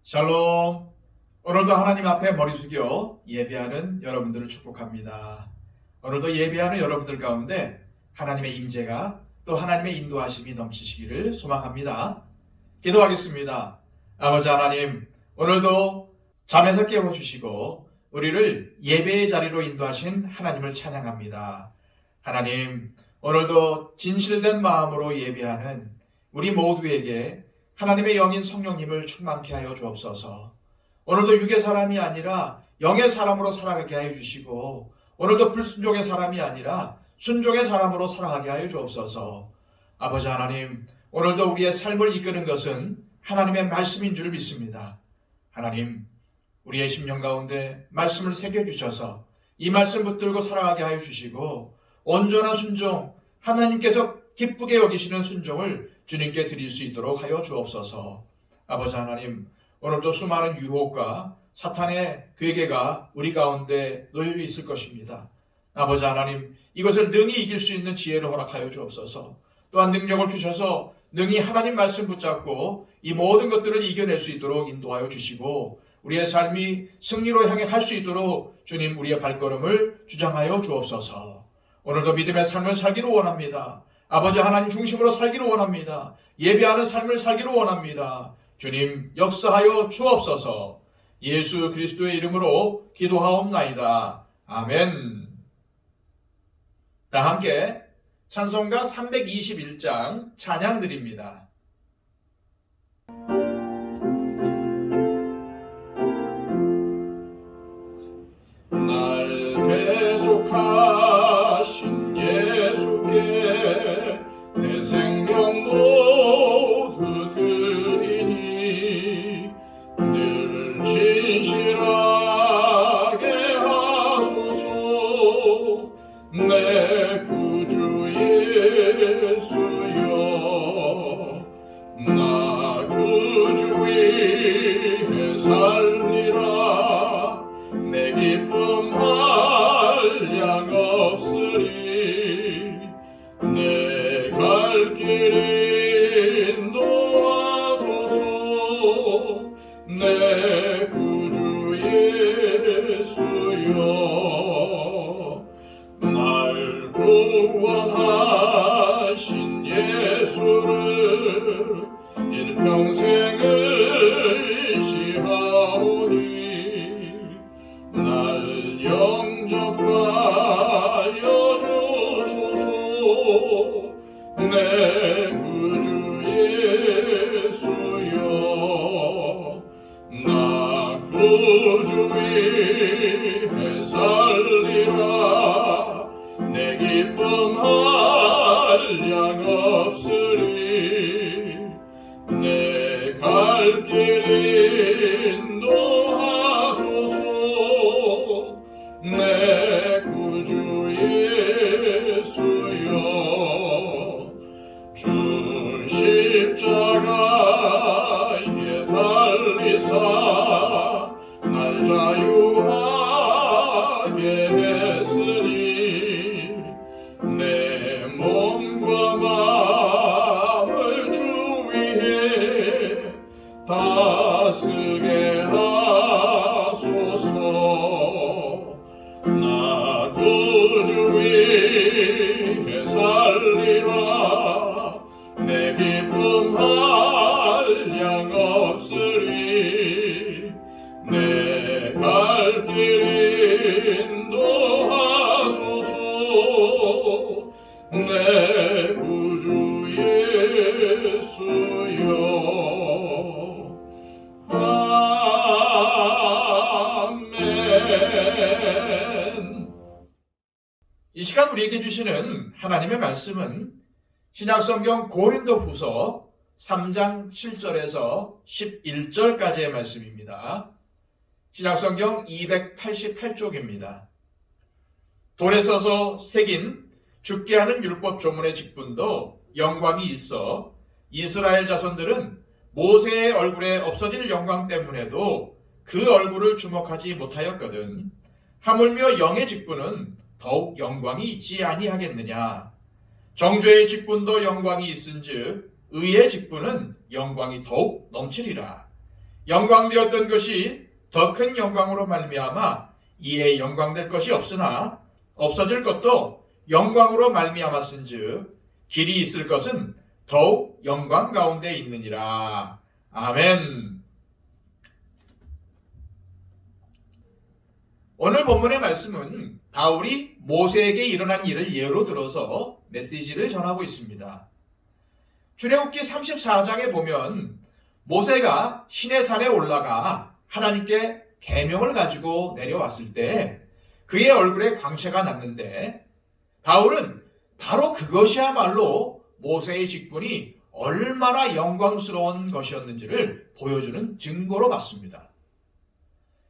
샬롬. 오늘도 하나님 앞에 머리 숙여 예배하는 여러분들을 축복합니다. 오늘도 예배하는 여러분들 가운데 하나님의 임재가 또 하나님의 인도하심이 넘치시기를 소망합니다. 기도하겠습니다. 아버지 하나님, 오늘도 잠에서 깨워주시고 우리를 예배의 자리로 인도하신 하나님을 찬양합니다. 하나님, 오늘도 진실된 마음으로 예배하는 우리 모두에게 하나님의 영인 성령님을 충만케 하여 주옵소서. 오늘도 육의 사람이 아니라 영의 사람으로 살아가게 하여 주시고, 오늘도 불순종의 사람이 아니라 순종의 사람으로 살아가게 하여 주옵소서. 아버지 하나님, 오늘도 우리의 삶을 이끄는 것은 하나님의 말씀인 줄 믿습니다. 하나님, 우리의 심령 가운데 말씀을 새겨주셔서 이 말씀 붙들고 살아가게 하여 주시고, 온전한 순종, 하나님께서 기쁘게 여기시는 순종을 주님께 드릴 수 있도록 하여 주옵소서. 아버지 하나님, 오늘도 수많은 유혹과 사탄의 괴계가 우리 가운데 놓여 있을 것입니다. 아버지 하나님, 이것을 능히 이길 수 있는 지혜를 허락하여 주옵소서. 또한 능력을 주셔서 능히 하나님 말씀 붙잡고 이 모든 것들을 이겨낼 수 있도록 인도하여 주시고, 우리의 삶이 승리로 향해 갈 수 있도록 주님 우리의 발걸음을 주장하여 주옵소서. 오늘도 믿음의 삶을 살기를 원합니다. 아버지 하나님 중심으로 살기를 원합니다. 예배하는 삶을 살기를 원합니다. 주님 역사하여 주옵소서. 예수 그리스도의 이름으로 기도하옵나이다. 아멘. 다 함께 찬송가 321장 찬양 드립니다. 날 대속하신 예수께 내 생명 모두 드리니 늘 진실하게 하소서. 내 구주 예수여, 나 구주 위에 살리라. 내 기쁨 한량 없으리. 내 갈 길 인도하소서. 내 구주 예수여, 날 구원하신 예수를 일평생 의지하오니 날 영접하여 주소서. 내 구주 예수여, 나 구주 위에 살리라. 내 기쁨 한량 없으리. 내 갈 길 인도하소서. 내 구주 예수여, 주 십자가에 달리사 날 자유하게 했으니 내 몸과 마음을 주 위에 다스게 하소서. 나 구주 위에 살리라. 내 기쁨 한량 없으리. 내 갈 길 인도하소서. 내 구주 예수여, 아멘. 이 시간 우리에게 주시는 하나님의 말씀은 신약성경 고린도후서 3장 7절에서 11절까지의 말씀입니다. 신약성경 288쪽입니다. 돌에 써서 새긴 죽게 하는 율법 조문의 직분도 영광이 있어 이스라엘 자손들은 모세의 얼굴에 없어질 영광 때문에도 그 얼굴을 주목하지 못하였거든. 하물며 영의 직분은 더욱 영광이 있지 아니하겠느냐. 정죄의 직분도 영광이 있은즉 의의 직분은 영광이 더욱 넘치리라. 영광되었던 것이 더 큰 영광으로 말미암아 이에 영광될 것이 없으나 없어질 것도 영광으로 말미암았은즉 길이 있을 것은 더욱 영광 가운데 있느니라. 아멘. 오늘 본문의 말씀은 바울이 모세에게 일어난 일을 예로 들어서 메시지를 전하고 있습니다. 출애굽기 34장에 보면 모세가 시내산에 올라가 하나님께 계명을 가지고 내려왔을 때 그의 얼굴에 광채가 났는데 바울은 바로 그것이야말로 모세의 직분이 얼마나 영광스러운 것이었는지를 보여주는 증거로 봤습니다.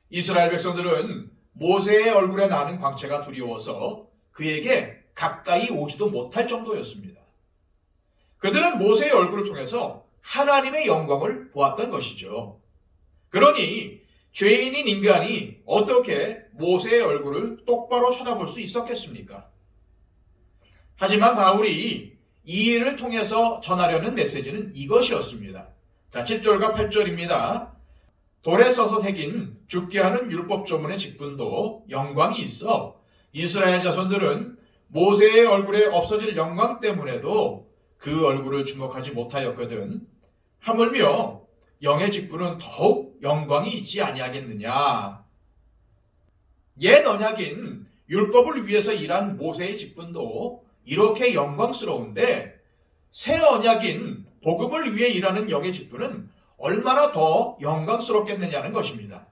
이스라엘 백성들은 모세의 얼굴에 나는 광채가 두려워서 그에게 가까이 오지도 못할 정도였습니다. 그들은 모세의 얼굴을 통해서 하나님의 영광을 보았던 것이죠. 그러니 죄인인 인간이 어떻게 모세의 얼굴을 똑바로 쳐다볼 수 있었겠습니까? 하지만 바울이 이 일을 통해서 전하려는 메시지는 이것이었습니다. 자, 7절과 8절입니다. 돌에 써서 새긴 죽게 하는 율법 조문의 직분도 영광이 있어 이스라엘 자손들은 모세의 얼굴에 없어질 영광 때문에도 그 얼굴을 주목하지 못하였거든. 하물며 영의 직분은 더욱 영광이 있지 아니하겠느냐. 옛 언약인 율법을 위해서 일한 모세의 직분도 이렇게 영광스러운데 새 언약인 복음을 위해 일하는 영의 직분은 얼마나 더 영광스럽겠느냐는 것입니다.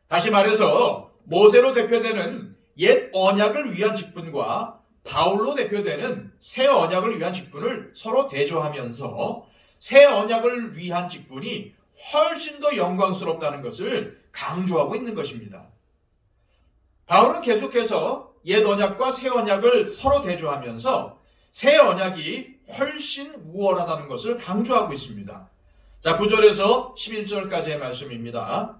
다시 말해서 모세로 대표되는 옛 언약을 위한 직분과 바울로 대표되는 새 언약을 위한 직분을 서로 대조하면서 새 언약을 위한 직분이 훨씬 더 영광스럽다는 것을 강조하고 있는 것입니다. 바울은 계속해서 옛 언약과 새 언약을 서로 대조하면서 새 언약이 훨씬 우월하다는 것을 강조하고 있습니다. 자, 9절에서 11절까지의 말씀입니다.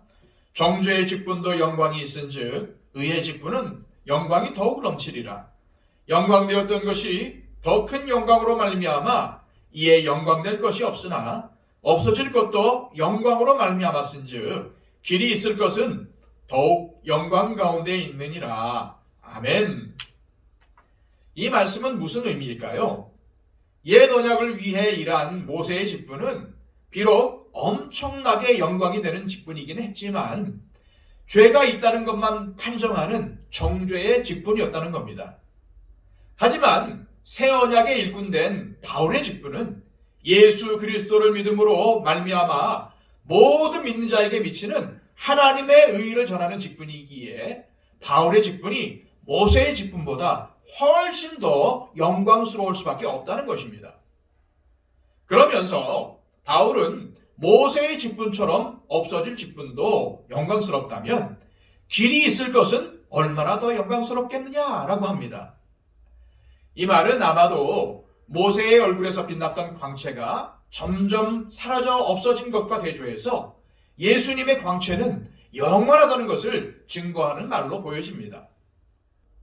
정죄의 직분도 영광이 있은즉 의의 직분은 영광이 더욱 넘치리라. 영광되었던 것이 더 큰 영광으로 말미암아 이에 영광될 것이 없으나 없어질 것도 영광으로 말미암았은즉 길이 있을 것은 더욱 영광 가운데 있느니라. 아멘. 이 말씀은 무슨 의미일까요? 옛 언약을 위해 일한 모세의 직분은 비록 엄청나게 영광이 되는 직분이긴 했지만 죄가 있다는 것만 판정하는 정죄의 직분이었다는 겁니다. 하지만 새 언약의 일꾼된 바울의 직분은 예수 그리스도를 믿음으로 말미암아 모든 믿는 자에게 미치는 하나님의 의의를 전하는 직분이기에 바울의 직분이 모세의 직분보다 훨씬 더 영광스러울 수밖에 없다는 것입니다. 그러면서 바울은 모세의 직분처럼 없어질 직분도 영광스럽다면 길이 있을 것은 얼마나 더 영광스럽겠느냐라고 합니다. 이 말은 아마도 모세의 얼굴에서 빛났던 광채가 점점 사라져 없어진 것과 대조해서 예수님의 광채는 영원하다는 것을 증거하는 말로 보여집니다.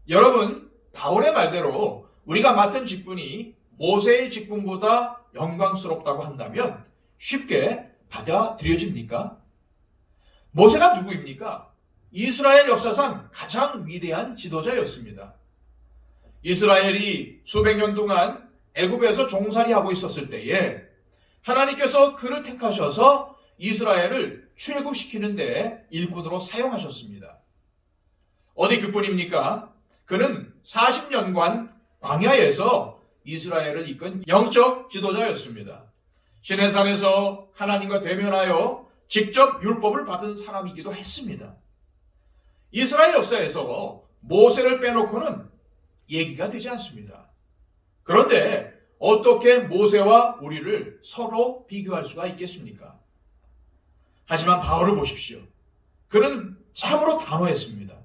여러분, 바울의 말대로 우리가 맡은 직분이 모세의 직분보다 영광스럽다고 한다면 쉽게 받아들여집니까? 모세가 누구입니까? 이스라엘 역사상 가장 위대한 지도자였습니다. 이스라엘이 수백 년 동안 애굽에서 종살이하고 있었을 때에 하나님께서 그를 택하셔서 이스라엘을 출애굽시키는데 일꾼으로 사용하셨습니다. 어디 그뿐입니까? 그는 40년간 광야에서 이스라엘을 이끈 영적 지도자였습니다. 시내산에서 하나님과 대면하여 직접 율법을 받은 사람이기도 했습니다. 이스라엘 역사에서 모세를 빼놓고는 얘기가 되지 않습니다. 그런데 어떻게 모세와 우리를 서로 비교할 수가 있겠습니까? 하지만 바울을 보십시오. 그는 참으로 단호했습니다.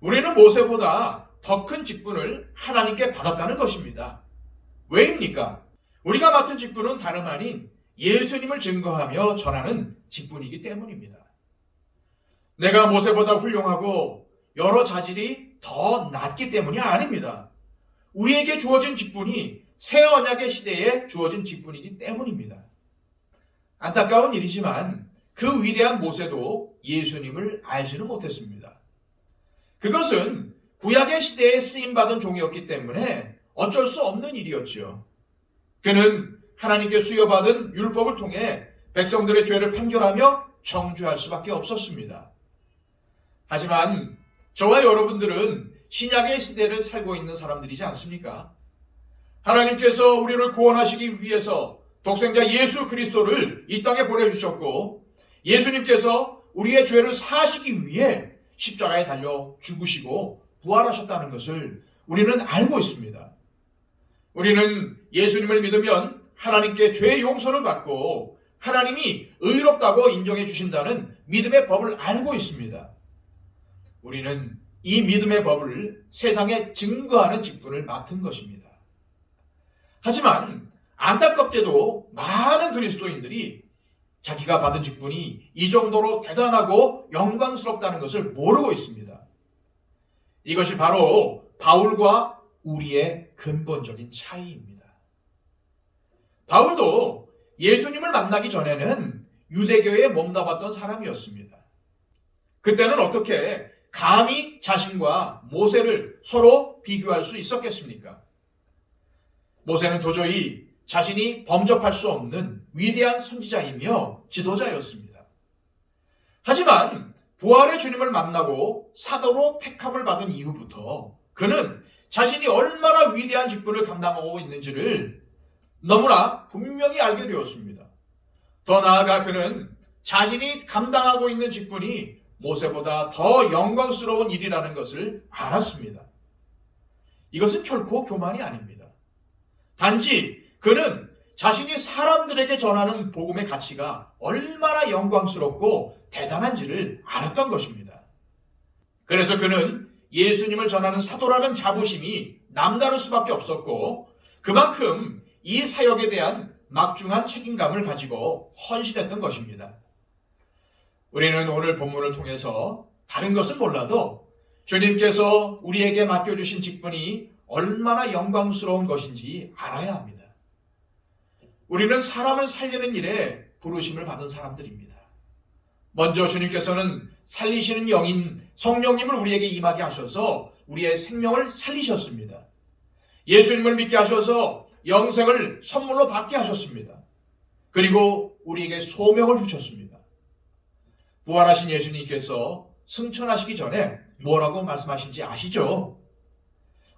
우리는 모세보다 더 큰 직분을 하나님께 받았다는 것입니다. 왜입니까? 우리가 맡은 직분은 다름 아닌 예수님을 증거하며 전하는 직분이기 때문입니다. 내가 모세보다 훌륭하고 여러 자질이 더 낫기 때문이 아닙니다. 우리에게 주어진 직분이 새 언약의 시대에 주어진 직분이기 때문입니다. 안타까운 일이지만 그 위대한 모세도 예수님을 알지는 못했습니다. 그것은 구약의 시대에 쓰임받은 종이었기 때문에 어쩔 수 없는 일이었죠. 그는 하나님께 수여받은 율법을 통해 백성들의 죄를 판결하며 정죄할 수밖에 없었습니다. 하지만 저와 여러분들은 신약의 시대를 살고 있는 사람들이지 않습니까? 하나님께서 우리를 구원하시기 위해서 독생자 예수 그리스도를 이 땅에 보내주셨고, 예수님께서 우리의 죄를 사하시기 위해 십자가에 달려 죽으시고 부활하셨다는 것을 우리는 알고 있습니다. 우리는 예수님을 믿으면 하나님께 죄의 용서를 받고 하나님이 의롭다고 인정해 주신다는 믿음의 법을 알고 있습니다. 우리는 이 믿음의 법을 세상에 증거하는 직분을 맡은 것입니다. 하지만 안타깝게도 많은 그리스도인들이 자기가 받은 직분이 이 정도로 대단하고 영광스럽다는 것을 모르고 있습니다. 이것이 바로 바울과 우리의 근본적인 차이입니다. 바울도 예수님을 만나기 전에는 유대교에 몸담았던 사람이었습니다. 그때는 어떻게 감히 자신과 모세를 서로 비교할 수 있었겠습니까? 모세는 도저히 자신이 범접할 수 없는 위대한 선지자이며 지도자였습니다. 하지만 부활의 주님을 만나고 사도로 택함을 받은 이후부터 그는 자신이 얼마나 위대한 직분을 감당하고 있는지를 너무나 분명히 알게 되었습니다. 더 나아가 그는 자신이 감당하고 있는 직분이 모세보다 더 영광스러운 일이라는 것을 알았습니다. 이것은 결코 교만이 아닙니다. 단지 그는 자신이 사람들에게 전하는 복음의 가치가 얼마나 영광스럽고 대단한지를 알았던 것입니다. 그래서 그는 예수님을 전하는 사도라는 자부심이 남다를 수밖에 없었고, 그만큼 이 사역에 대한 막중한 책임감을 가지고 헌신했던 것입니다. 우리는 오늘 본문을 통해서 다른 것은 몰라도 주님께서 우리에게 맡겨주신 직분이 얼마나 영광스러운 것인지 알아야 합니다. 우리는 사람을 살리는 일에 부르심을 받은 사람들입니다. 먼저 주님께서는 살리시는 영인 성령님을 우리에게 임하게 하셔서 우리의 생명을 살리셨습니다. 예수님을 믿게 하셔서 영생을 선물로 받게 하셨습니다. 그리고 우리에게 소명을 주셨습니다. 부활하신 예수님께서 승천하시기 전에 뭐라고 말씀하신지 아시죠?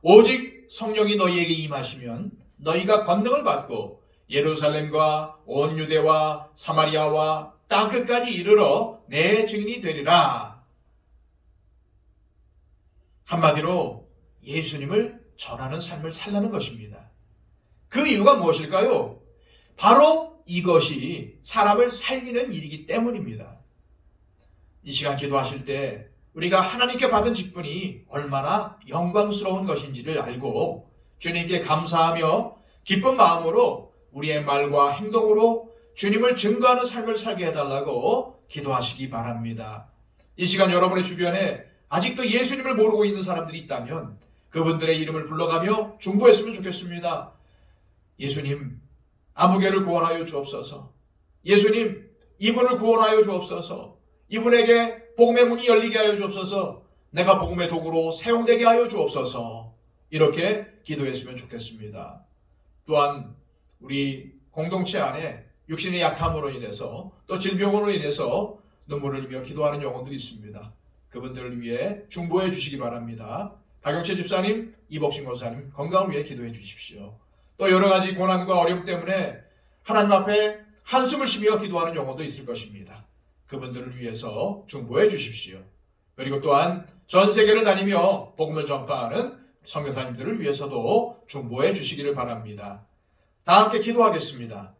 오직 성령이 너희에게 임하시면 너희가 권능을 받고 예루살렘과 온 유대와 사마리아와 땅끝까지 이르러 내 증인이 되리라. 한마디로 예수님을 전하는 삶을 살라는 것입니다. 그 이유가 무엇일까요? 바로 이것이 사람을 살리는 일이기 때문입니다. 이 시간 기도하실 때 우리가 하나님께 받은 직분이 얼마나 영광스러운 것인지를 알고 주님께 감사하며 기쁜 마음으로 우리의 말과 행동으로 주님을 증거하는 삶을 살게 해달라고 기도하시기 바랍니다. 이 시간 여러분의 주변에 아직도 예수님을 모르고 있는 사람들이 있다면 그분들의 이름을 불러가며 중보했으면 좋겠습니다. 예수님, 아무개를 구원하여 주옵소서. 예수님, 이분을 구원하여 주옵소서. 이분에게 복음의 문이 열리게 하여 주옵소서. 내가 복음의 도구로 사용되게 하여 주옵소서. 이렇게 기도했으면 좋겠습니다. 또한 우리 공동체 안에 육신의 약함으로 인해서 또 질병으로 인해서 눈물을 흘리며 기도하는 영혼들이 있습니다. 그분들을 위해 중보해 주시기 바랍니다. 박영채 집사님, 이복신 권사님 건강을 위해 기도해 주십시오. 또 여러 가지 고난과 어려움 때문에 하나님 앞에 한숨을 쉬며 기도하는 영혼도 있을 것입니다. 그분들을 위해서 중보해 주십시오. 그리고 또한 전 세계를 다니며 복음을 전파하는 선교사님들을 위해서도 중보해 주시기를 바랍니다. 다 함께 기도하겠습니다.